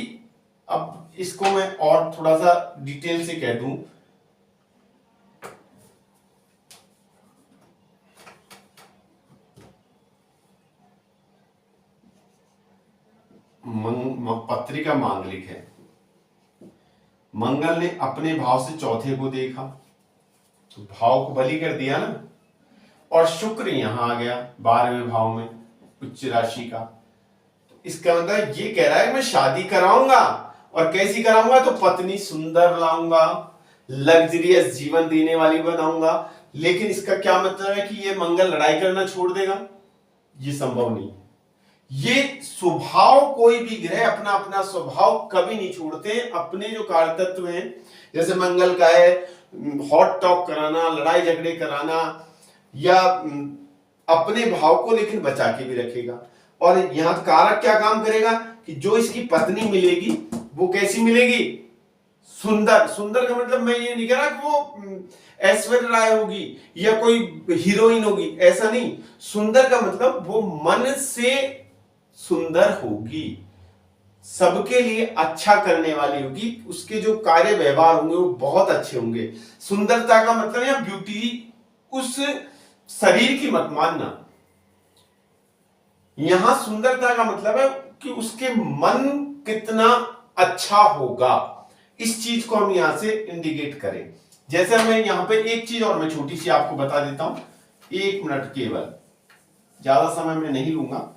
अब इसको मैं और थोड़ा सा डिटेल से कह दूं, पत्रिका मांगलिक है, मंगल ने अपने भाव से चौथे को देखा तो भाव को बलि कर दिया ना, और शुक्र यहां आ गया 12वें भाव में उच्च राशि का। तो इसका मतलब ये कह रहा है मैं शादी कराऊंगा, और कैसी कराऊंगा, तो पत्नी सुंदर लाऊंगा, लग्जरियस जीवन देने वाली बनाऊंगा। लेकिन इसका क्या मतलब है कि ये मंगल लड़ाई करना छोड़ देगा, ये संभव नहीं है। ये स्वभाव, कोई भी ग्रह अपना अपना स्वभाव कभी नहीं छोड़ते। अपने जो कारतत्व हैं, जैसे मंगल का है हॉट टॉक कराना, लड़ाई झगड़े कराना, या अपने भाव को लेकिन बचा के भी रखेगा। और यहां कारक क्या काम करेगा कि जो इसकी पत्नी मिलेगी वो कैसी मिलेगी, सुंदर। सुंदर का मतलब मैं ये नहीं कह रहा कि वो ऐश्वर्या राय होगी या कोई हीरोइन होगी, ऐसा नहीं। सुंदर का मतलब वो मन से सुंदर होगी, सबके लिए अच्छा करने वाली होगी, उसके जो कार्य व्यवहार होंगे वो बहुत अच्छे होंगे। सुंदरता का मतलब या ब्यूटी उस शरीर की मत मानना, यहां सुंदरता का मतलब है कि उसके मन कितना अच्छा होगा, इस चीज को हम यहां से इंडिकेट करें। जैसे मैं यहां पे एक चीज और मैं छोटी सी आपको बता देता हूं, 1 मिनट केवल, ज्यादा समय मैं नहीं लूंगा।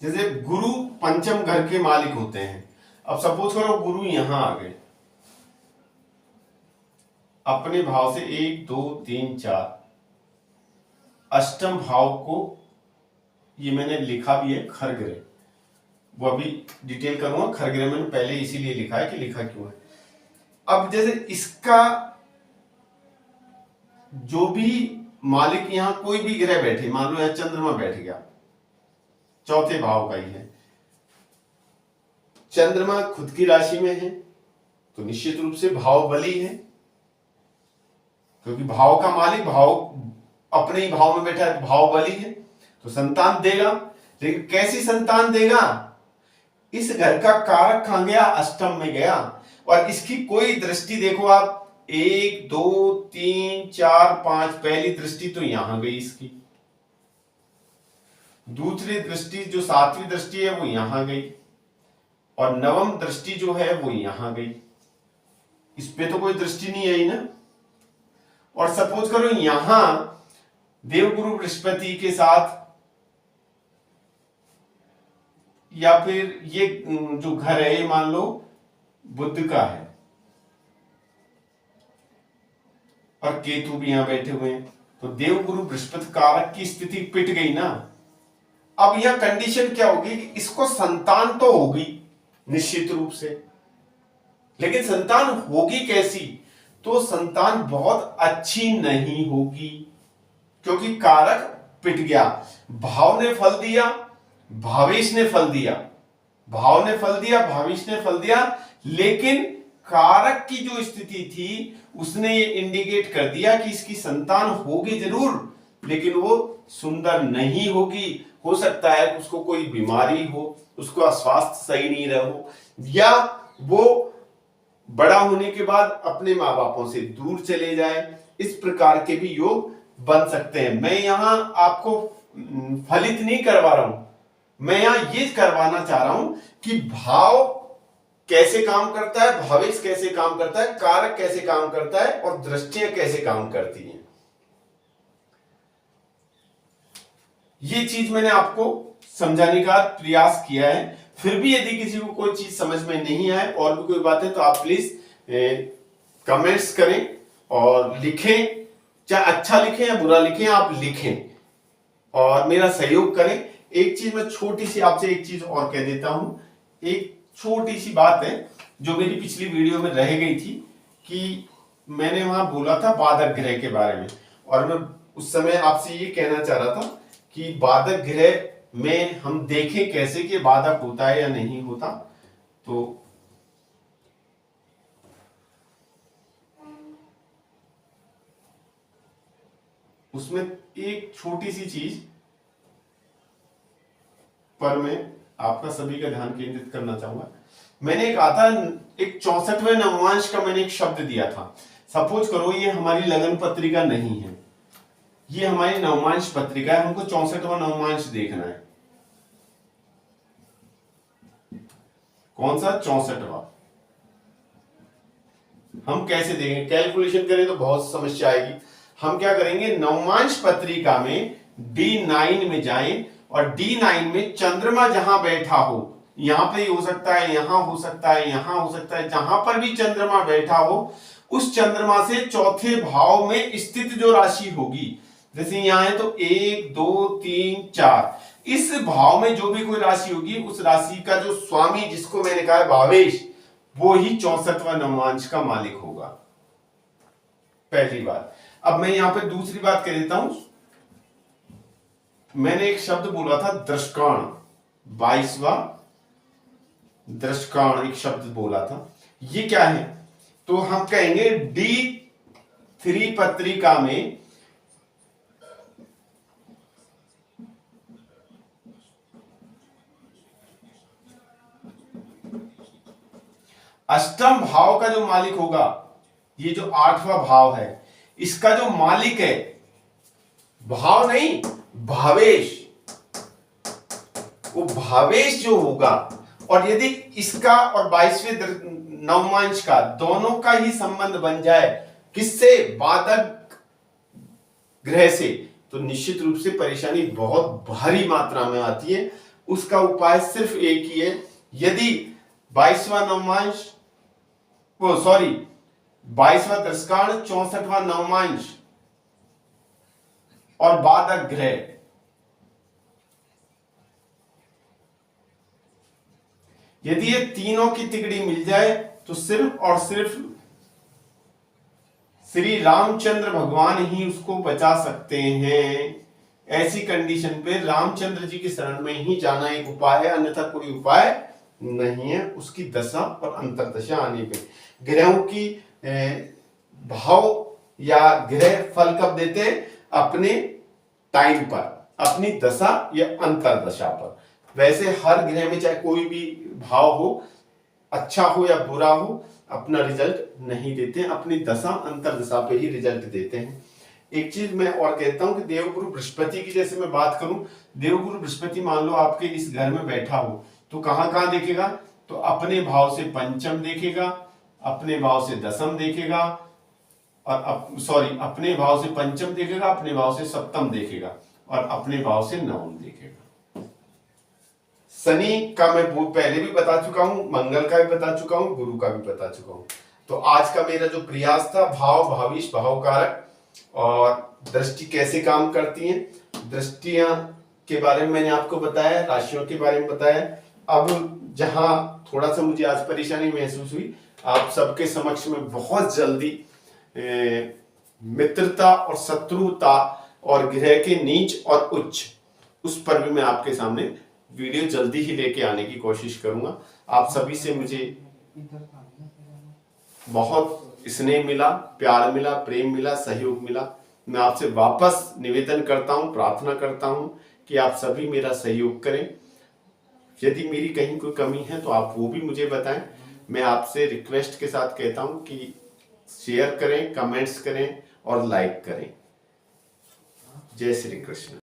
जैसे गुरु पंचम घर के मालिक होते हैं। अब सपोज करो गुरु यहां आ गए अपने भाव से 1 2 3 4, अष्टम भाव को ये मैंने लिखा भी है खरग्रह, वो अभी डिटेल करूंगा। खरग्रह मैंने पहले इसीलिए लिखा है कि लिखा क्यों है। अब जैसे इसका जो भी मालिक, यहां कोई भी ग्रह बैठे, मान लो यहां चंद्रमा बैठ गया, चौथे भाव का ही है, चंद्रमा खुद की राशि में है तो निश्चित रूप से भाव बली है, क्योंकि भाव का मालिक भाव अपने ही भाव में बैठा है, भाव बली है तो संतान देगा। लेकिन कैसी संतान देगा, इस घर का कारक कहां गया, अष्टम में गया। और इसकी कोई दृष्टि देखो आप, 1 2 3 4 5, पहली दृष्टि तो यहां गई इसकी, दूसरी दृष्टि जो 7वीं दृष्टि है वो यहां गई, और नवम दृष्टि जो है वो यहां गई। इस पे तो कोई दृष्टि नहीं आई ना। और सपोज करो यहां देवगुरु बृहस्पति के साथ, या फिर ये जो घर है ये मान लो बुध का है और केतु भी यहां बैठे हुए हैं, तो देवगुरु बृहस्पति कारक की स्थिति पिट गई ना। अब यह कंडीशन क्या होगी कि इसको संतान तो होगी निश्चित रूप से, लेकिन संतान होगी कैसी, तो संतान बहुत अच्छी नहीं होगी, क्योंकि कारक पिट गया। भाव ने फल दिया, भावेश ने फल दिया, भाव ने फल दिया, भावेश ने फल दिया, लेकिन कारक की जो स्थिति थी उसने ये इंडिकेट कर दिया कि इसकी संतान होगी जरूर, लेकिन वो सुंदर नहीं होगी। हो सकता है उसको कोई बीमारी हो, उसका स्वास्थ्य सही नहीं रहो, या वो बड़ा होने के बाद अपने माँ बापों से दूर चले जाए। इस प्रकार के भी योग बन सकते हैं। मैं यहां आपको फलित नहीं करवा रहा हूं, मैं यहां ये करवाना चाह रहा हूं कि भाव कैसे काम करता है, भावेश कैसे काम करता है, कारक कैसे काम करता है, और दृष्टियां कैसे काम करती हैं। ये चीज मैंने आपको समझाने का प्रयास किया है। फिर भी यदि किसी को कोई चीज समझ में नहीं आए और भी कोई बात है तो आप प्लीज कमेंट्स करें और लिखें, चाहे अच्छा लिखें या बुरा लिखें, आप लिखें और मेरा सहयोग करें। एक चीज मैं छोटी सी आपसे एक चीज और कह देता हूं, एक छोटी सी बात है जो मेरी पिछली वीडियो में रह गई थी, कि मैंने वहां बोला था बाधक ग्रह के बारे में, और मैं उस समय आपसे ये कहना चाह रहा था कि बाधक ग्रह में हम देखें कैसे कि बाधक होता है या नहीं होता। तो उसमें एक छोटी सी चीज पर मैं आपका सभी का ध्यान केंद्रित करना चाहूंगा। मैंने एक आता एक 64वें नवमांश का मैंने एक शब्द दिया था। सपोज करो ये हमारी लगन पत्रिका नहीं है, ये हमारी नवमांश पत्रिका है, हमको 64वां नवमांश देखना है। कौन सा? 64वां। हम कैसे देखेंगे? कैलकुलेशन करें तो बहुत समस्या आएगी। हम क्या करेंगे, नवमांश पत्रिका में D9 में जाएं और D9 में चंद्रमा जहां बैठा हो, यहां पे हो सकता है, यहां हो सकता है, यहां हो सकता है, जहां पर भी चंद्रमा बैठा हो उस चंद्रमा से चौथे भाव में स्थित जो राशि होगी, जैसे यहां है तो 1 2 3 4, इस भाव में जो भी कोई राशि होगी उस राशि का जो स्वामी, जिसको मैंने कहा है भावेश, वो ही 64वां नवमांश का मालिक होगा। पहली बात। अब मैं यहां पे दूसरी बात कह देता हूं। मैंने एक शब्द बोला था दृष्काण, 22वां दृष्काण एक शब्द बोला था, ये क्या है? तो हम कहेंगे D3 पत्रिका में अष्टम भाव का जो मालिक होगा, ये जो 8वां भाव है, इसका जो मालिक है, भाव नहीं भावेश, वो भावेश जो होगा, और यदि इसका और 22वें नवमांश का दोनों का ही संबंध बन जाए, किससे? बाधक ग्रह से, तो निश्चित रूप से परेशानी बहुत भारी मात्रा में आती है। उसका उपाय सिर्फ एक ही है। यदि 22वां नवमांश, वो सॉरी 22वां दृष्काण, 64वां नवमांश और बाधक ग्रह, यदि ये तीनों की तिकड़ी मिल जाए तो सिर्फ और सिर्फ श्री रामचंद्र भगवान ही उसको बचा सकते हैं। ऐसी कंडीशन पे रामचंद्र जी की शरण में ही जाना एक उपाय है, अन्यथा कोई उपाय नहीं है। उसकी दशा और अंतरदशा आने पे ग्रहों की भाव या ग्रह फल कब देते हैं? अपने टाइम पर, अपनी दशा या अंतरदशा पर। वैसे हर ग्रह में चाहे कोई भी भाव हो, अच्छा हो या बुरा हो, अपना रिजल्ट नहीं देते, अपनी दशा अंतरदशा पे ही रिजल्ट देते हैं। एक चीज मैं और कहता हूं कि देवगुरु बृहस्पति की जैसे मैं बात करूं, देवगुरु बृहस्पति मान लो आपके इस घर में बैठा हो, तो कहां कहां देखेगा? तो अपने भाव से पंचम देखेगा, अपने भाव से दशम देखेगा, और सॉरी अपने भाव से पंचम देखेगा, अपने भाव से सप्तम देखेगा, और अपने भाव से नवम देखेगा। शनि का मैं पहले भी बता चुका हूं, मंगल का भी बता चुका हूं, गुरु का भी बता चुका हूं। तो आज का मेरा जो प्रयास था, भाव, भाविश, भावकारक और दृष्टि कैसे काम करती हैं, दृष्टियां के बारे में मैंने आपको बताया, राशियों के बारे में बताया। अब जहां थोड़ा सा मुझे आज परेशानी महसूस हुई, आप सबके समक्ष में बहुत जल्दी मित्रता और शत्रुता और ग्रह के नीच और उच्च, उस पर भी मैं आपके सामने वीडियो जल्दी ही लेके आने की कोशिश करूंगा। आप सभी से मुझे बहुत स्नेह मिला, प्यार मिला, प्रेम मिला, सहयोग मिला। मैं आपसे वापस निवेदन करता हूं, प्रार्थना करता हूं कि आप सभी मेरा सहयोग करें। यदि मेरी कहीं कोई कमी है तो आप वो भी मुझे बताएं। मैं आपसे रिक्वेस्ट के साथ कहता हूं कि शेयर करें, कमेंट्स करें और लाइक करें। जय श्री कृष्ण।